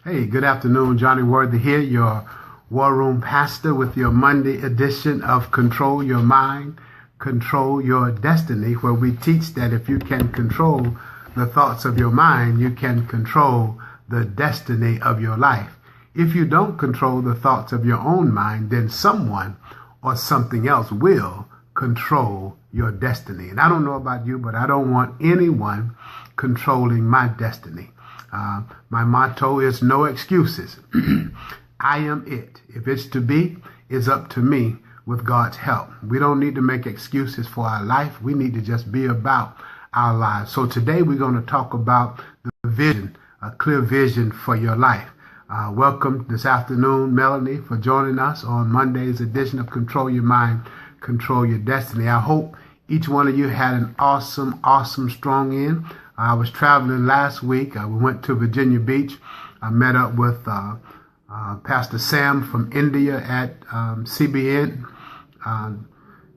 Hey, good afternoon. Johnny Worthy here, your War Room Pastor with your Monday edition of Control Your Mind, Control Your Destiny, where we teach that if you can control the thoughts of your mind, you can control the destiny of your life. If you don't control the thoughts of your own mind, then someone or something else will control your destiny. And I don't know about you, but I don't want anyone controlling my destiny. My motto is no excuses. I am it. If it's to be, it's up to me with God's help. We don't need to make excuses for our life. We need to just be about our lives. So today we're going to talk about the vision, a clear vision for your life. Welcome this afternoon, Melanie, for joining us on Monday's edition of Control Your Mind, Control Your Destiny. I hope each one of you had an awesome, strong end. I was traveling last week. We went to Virginia Beach. I met up with Pastor Sam from India at CBN,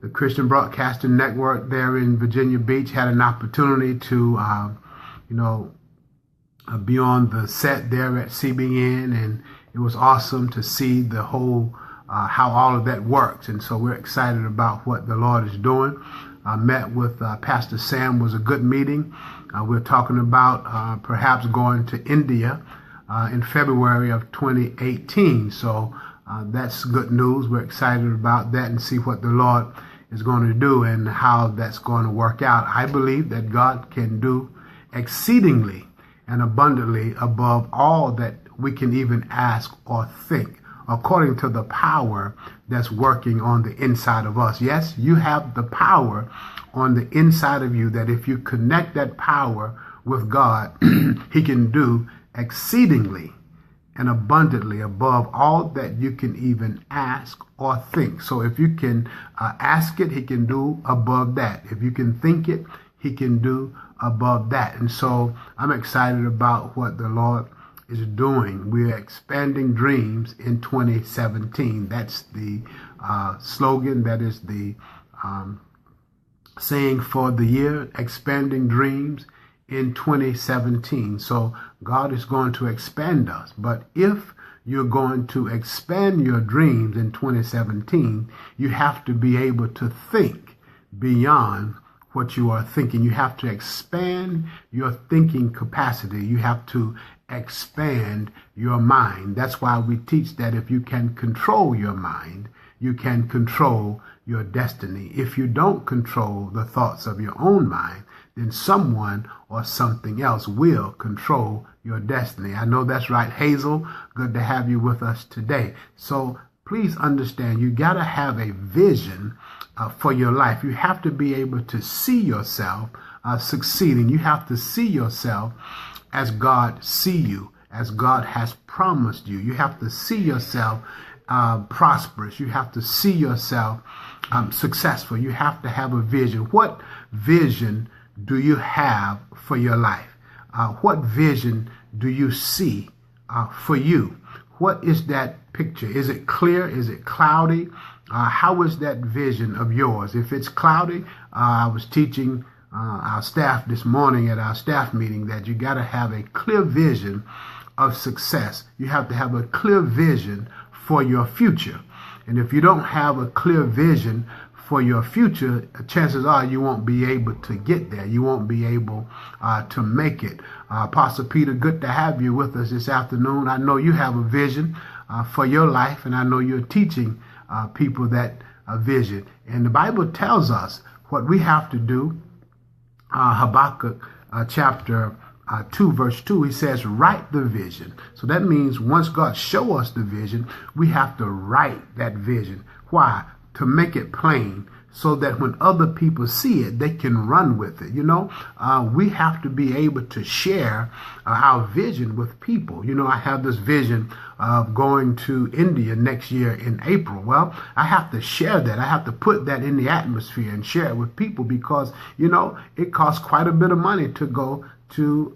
the Christian Broadcasting Network there in Virginia Beach. Had an opportunity to, be on the set there at CBN, and it was awesome to see the whole, how all of that works. And so we're excited about what the Lord is doing. I met with Pastor Sam. Was a good meeting. We're talking about perhaps going to India in February of 2018. So that's good news. We're excited about that and see what the Lord is going to do and how that's going to work out. I believe that God can do exceedingly and abundantly above all that we can even ask or think, according to the power that's working on the inside of us. Yes, you have the power on the inside of you that if you connect that power with God, He can do exceedingly and abundantly above all that you can even ask or think. So if you can ask it, He can do above that. If you can think it, He can do above that. And so I'm excited about what the Lord is doing. We're expanding dreams in 2017. That's the slogan. That is the saying for the year, expanding dreams in 2017. So God is going to expand us. But if you're going to expand your dreams in 2017, you have to be able to think beyond what you are thinking. You have to expand your thinking capacity. You have to expand your mind. That's why we teach that if you can control your mind, you can control your destiny. If you don't control the thoughts of your own mind, then someone or something else will control your destiny. I know that's right, Hazel. Good to have you with us today. So please understand, you got to have a vision for your life. You have to be able to see yourself succeeding. You have to see yourself as God see you, as God has promised you. You have to see yourself prosperous. You have to see yourself successful. You have to have a vision. What vision do you have for your life? What vision do you see for you? What is that picture? Is it clear? Is it cloudy? How is that vision of yours? If it's cloudy, I was teaching our staff this morning at our staff meeting that you got to have a clear vision of success. You have to have a clear vision for your future. And if you don't have a clear vision for your future, chances are you won't be able to get there. You won't be able to make it. Apostle Peter, good to have you with us this afternoon. I know you have a vision for your life, and I know you're teaching people that vision. And the Bible tells us what we have to do. Habakkuk chapter 2 verse 2, he says, write the vision. So that means once God show us the vision, we have to write that vision. Why? To make it plain so that when other people see it, they can run with it. We have to be able to share our vision with people. I have this vision of going to India next year in April. Well, I have to share that. I have to put that in the atmosphere and share it with people because, it costs quite a bit of money to go to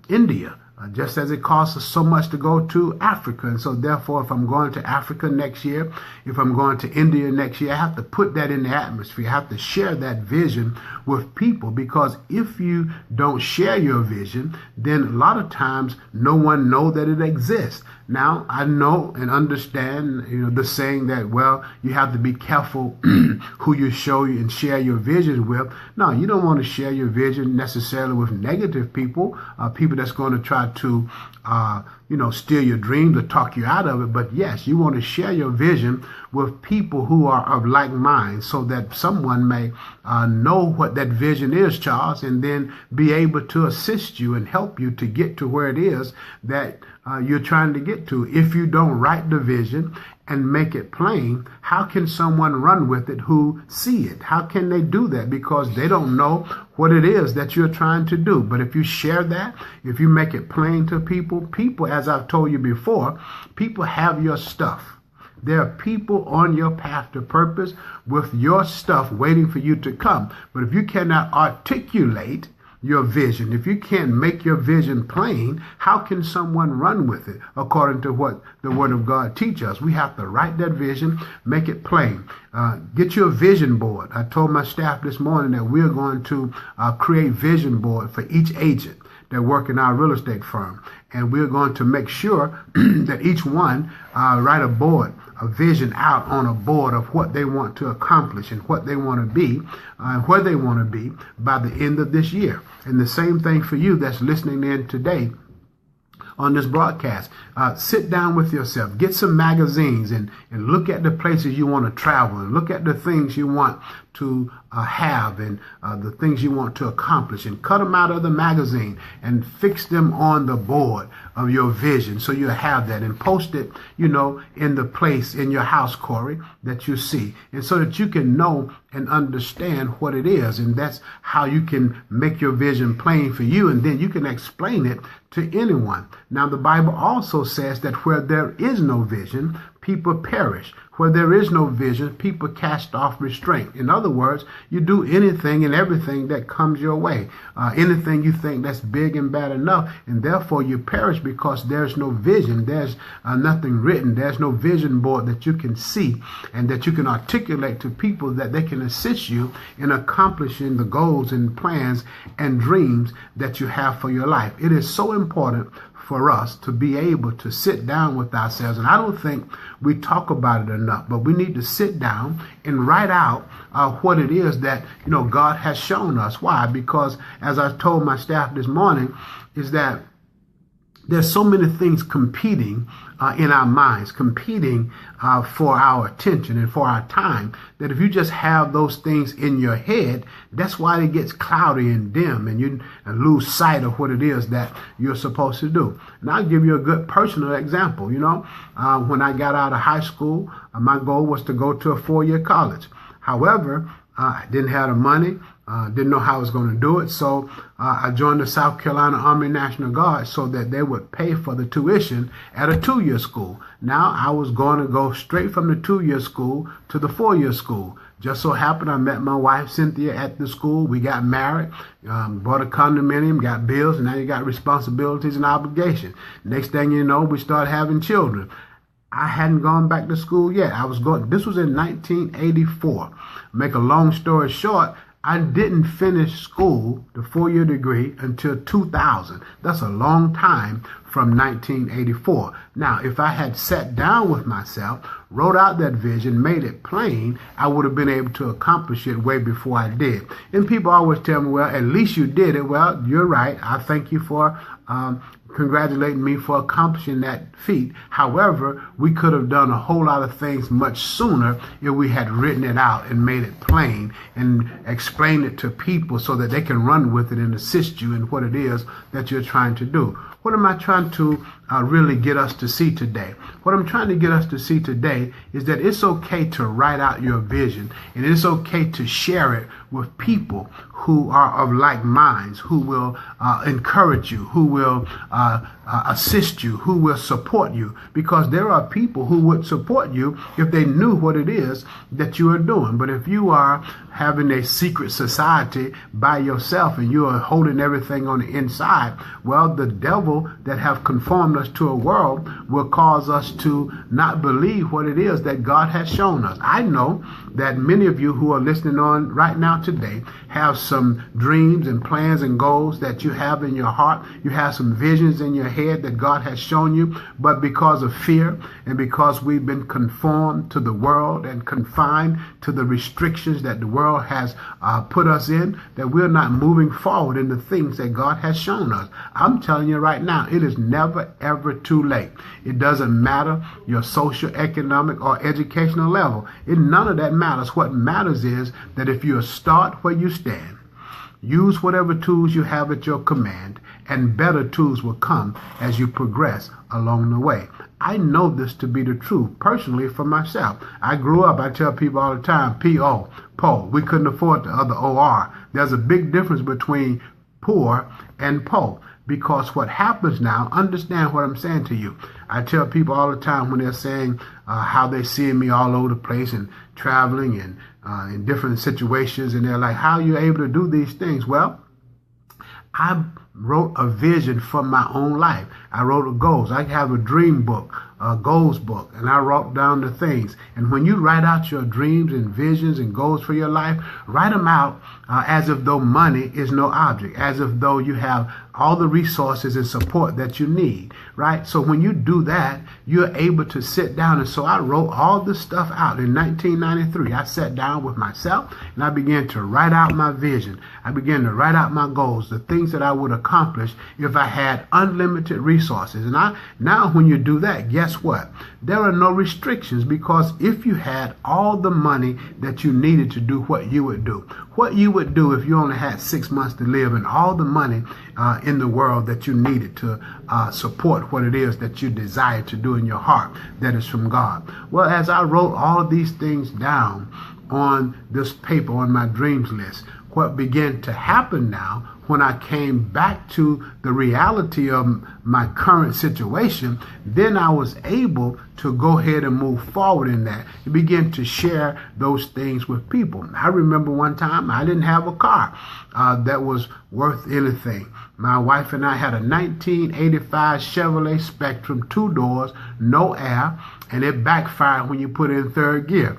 India. just as it costs us so much to go to Africa. And so therefore, if I'm going to Africa next year, if I'm going to India next year, I have to put that in the atmosphere. I have to share that vision with people, because if you don't share your vision, then a lot of times no one knows that it exists. Now, I know and understand, the saying that, well, you have to be careful who you show and share your vision with. No, you don't want to share your vision necessarily with negative people, people that's going to try to, steal your dreams or talk you out of it. But yes, you want to share your vision with people who are of like mind, so that someone may know what that vision is, Charles, and then be able to assist you and help you to get to where it is that you're trying to get to. If you don't write the vision and make it plain, how can someone run with it who see it? How can they do that? Because they don't know what it is that you're trying to do. But if you share that, if you make it plain to people, as I've told you before, people have your stuff. There are people on your path to purpose with your stuff waiting for you to come. But if you cannot articulate your vision, if you can't make your vision plain, how can someone run with it according to what the Word of God teaches us? We have to write that vision, make it plain. Get you a vision board. I told my staff this morning that we're going to create vision board for each agent that work in our real estate firm. And we're going to make sure that each one write a vision out on a board of what they want to accomplish and what they want to be, where they want to be by the end of this year. And the same thing for you that's listening in today on this broadcast. Sit down with yourself, get some magazines and look at the places you want to travel, and look at the things you want to have and the things you want to accomplish, and cut them out of the magazine and fix them on the board of your vision, so you have that, and post it, in the place in your house, Corey, that you see, and so that you can know and understand what it is. And that's how you can make your vision plain for you, and then you can explain it to anyone. Now, the Bible also says that where there is no vision, people perish. Where there is no vision, people cast off restraint. In other words, you do anything and everything that comes your way. Anything you think that's big and bad enough, and therefore you perish because there's no vision. There's nothing written. There's no vision board that you can see and that you can articulate to people that they can assist you in accomplishing the goals and plans and dreams that you have for your life. It is so important for us to be able to sit down with ourselves. And I don't think we talk about it enough, but we need to sit down and write out what it is that, God has shown us. Why? Because as I told my staff this morning, is that there's so many things competing in our minds, competing for our attention and for our time, that if you just have those things in your head, that's why it gets cloudy and dim, and you lose sight of what it is that you're supposed to do. And I'll give you a good personal example. When I got out of high school, my goal was to go to a 4-year college. However, I didn't have the money. Didn't know how I was going to do it. So I joined the South Carolina Army National Guard so that they would pay for the tuition at a 2-year school. Now I was going to go straight from the 2-year school to the 4-year school. Just so happened I met my wife, Cynthia, at the school. We got married, bought a condominium, got bills, and now you got responsibilities and obligations. Next thing you know, we started having children. I hadn't gone back to school yet. This was in 1984. Make a long story short, I didn't finish school, the 4-year degree, until 2000. That's a long time from 1984. Now, if I had sat down with myself, wrote out that vision, made it plain, I would have been able to accomplish it way before I did. And people always tell me, well, at least you did it. Well, you're right. I thank you for congratulating me for accomplishing that feat. However, we could have done a whole lot of things much sooner if we had written it out and made it plain and explained it to people so that they can run with it and assist you in what it is that you're trying to do. What am I trying to really get us to see today? What I'm trying to get us to see today is that it's okay to write out your vision, and it's okay to share it with people who are of like minds, who will encourage you, who will assist you, who will support you, because there are people who would support you if they knew what it is that you are doing. But if you are having a secret society by yourself and you are holding everything on the inside, well, the devil that have conformed us to a world will cause us to not believe what it is that God has shown us. I know that many of you who are listening on right now today have some dreams and plans and goals that you have in your heart. You have some visions in your head that God has shown you, but because of fear and because we've been conformed to the world and confined to the restrictions that the world has put us in, that we're not moving forward in the things that God has shown us. I'm telling you right now, it is never, ever too late. It doesn't matter your social, economic, or educational level. None of that matters. What matters is that if you start where you stand, use whatever tools you have at your command, and better tools will come as you progress along the way. I know this to be the truth personally for myself. I grew up, I tell people all the time, P-O, po. We couldn't afford the other O-R. There's a big difference between poor and po. Because what happens now, understand what I'm saying to you. I tell people all the time when they're saying how they see me all over the place and traveling and in different situations, and they're like, how are you able to do these things? Well, I wrote a vision for my own life. I wrote a goals. I have a dream book, a goals book, and I wrote down the things. And when you write out your dreams and visions and goals for your life, write them out as if though money is no object, as if though you have all the resources and support that you need, right? So when you do that, you're able to sit down. And so I wrote all this stuff out in 1993. I sat down with myself and I began to write out my vision. I began to write out my goals, the things that I would accomplish if I had unlimited resources. And now when you do that, guess what? There are no restrictions, because if you had all the money that you needed to do what you would do if you only had 6 months to live, and all the money in the world that you needed to support what it is that you desire to do in your heart that is from God. Well, as I wrote all of these things down on this paper, on my dreams list, what began to happen now, when I came back to the reality of my current situation, then I was able to go ahead and move forward in that and begin to share those things with people. I remember one time I didn't have a car that was worth anything. My wife and I had a 1985 Chevrolet Spectrum, 2 doors, no air, and it backfired when you put it in third gear.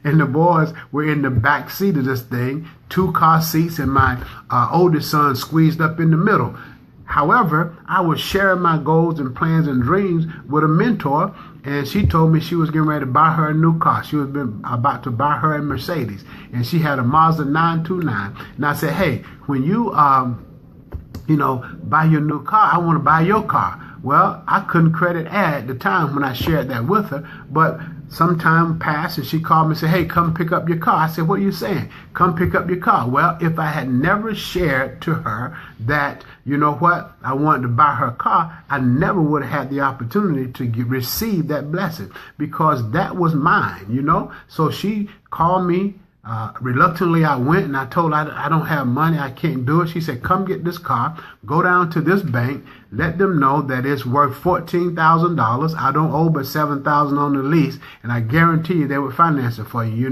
And the boys were in the back seat of this thing, 2 car seats, and my oldest son squeezed up in the middle. However, I was sharing my goals and plans and dreams with a mentor, and she told me she was getting ready to buy her a new car. She was about to buy her a Mercedes, and she had a Mazda 929. And I said, hey, when you buy your new car, I want to buy your car. Well, I couldn't credit air at the time when I shared that with her, but some time passed and she called me and said, hey, come pick up your car. I said, what are you saying? Come pick up your car. Well, if I had never shared to her that, you know what, I wanted to buy her car, I never would have had the opportunity to receive that blessing, because that was mine, So she called me. Reluctantly, I went and I told her I don't have money. I can't do it. She said, come get this car, go down to this bank, let them know that it's worth $14,000. I don't owe but $7,000 on the lease, and I guarantee you they will finance it for you.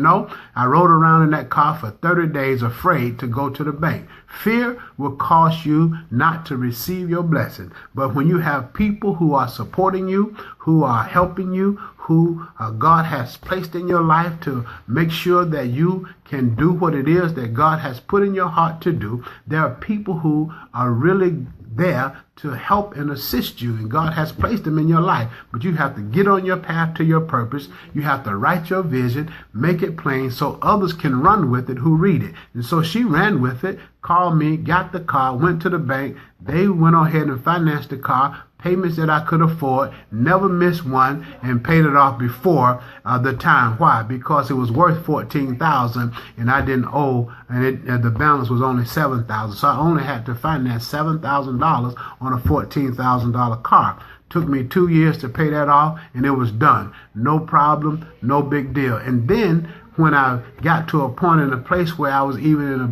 I rode around in that car for 30 days afraid to go to the bank. Fear will cause you not to receive your blessing. But when you have people who are supporting you, who are helping you, who God has placed in your life to make sure that you can do what it is that God has put in your heart to do, there are people who are really there to help and assist you, and God has placed them in your life. But you have to get on your path to your purpose. You have to write your vision, make it plain so others can run with it who read it. And so she ran with it, called me, got the car, went to the bank. They went ahead and financed the car, payments that I could afford, never missed one, and paid it off before the time. Why? Because it was worth $14,000 and I didn't owe, and the balance was only $7,000. So I only had to finance $7,000 on a $14,000 car. Took me 2 years to pay that off, and it was done. No problem, no big deal. And then when I got to a point in a place where I was even in a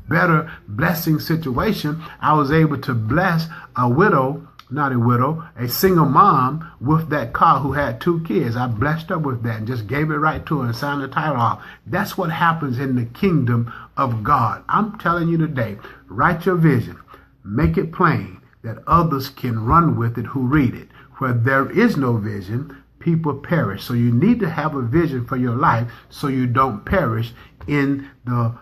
better blessing situation, I was able to bless a single mom with that car who had 2 kids. I blessed her with that and just gave it right to her and signed the title off. That's what happens in the kingdom of God. I'm telling you today, write your vision, make it plain that others can run with it who read it. Where there is no vision, people perish. So you need to have a vision for your life so you don't perish in the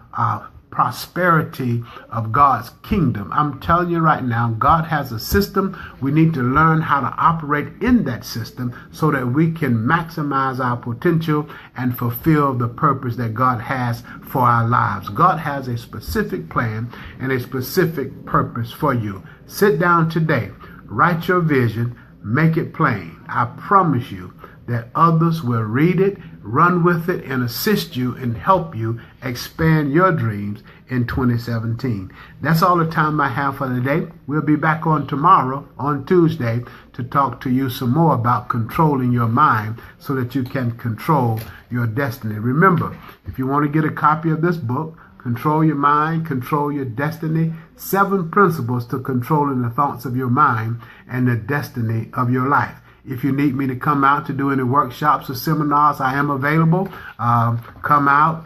prosperity of God's kingdom. I'm telling you right now, God has a system. We need to learn how to operate in that system so that we can maximize our potential and fulfill the purpose that God has for our lives. God has a specific plan and a specific purpose for you. Sit down today, write your vision, make it plain. I promise you that others will read it, run with it, and assist you and help you expand your dreams in 2017. That's all the time I have for today. We'll be back on tomorrow, on Tuesday, to talk to you some more about controlling your mind so that you can control your destiny. Remember, if you want to get a copy of this book, Control Your Mind, Control Your Destiny, 7 Principles to Controlling the Thoughts of Your Mind and the Destiny of Your Life. If you need me to come out to do any workshops or seminars, I am available. Come out,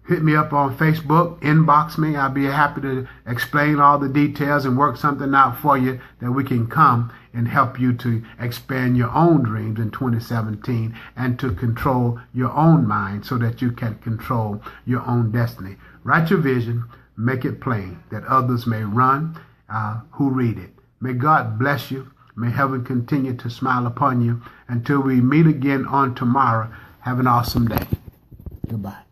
hit me up on Facebook, inbox me. I'll be happy to explain all the details and work something out for you that we can come and help you to expand your own dreams in 2017 and to control your own mind so that you can control your own destiny. Write your vision, make it plain that others may run who read it. May God bless you. May heaven continue to smile upon you. Until we meet again on tomorrow, have an awesome day. Goodbye.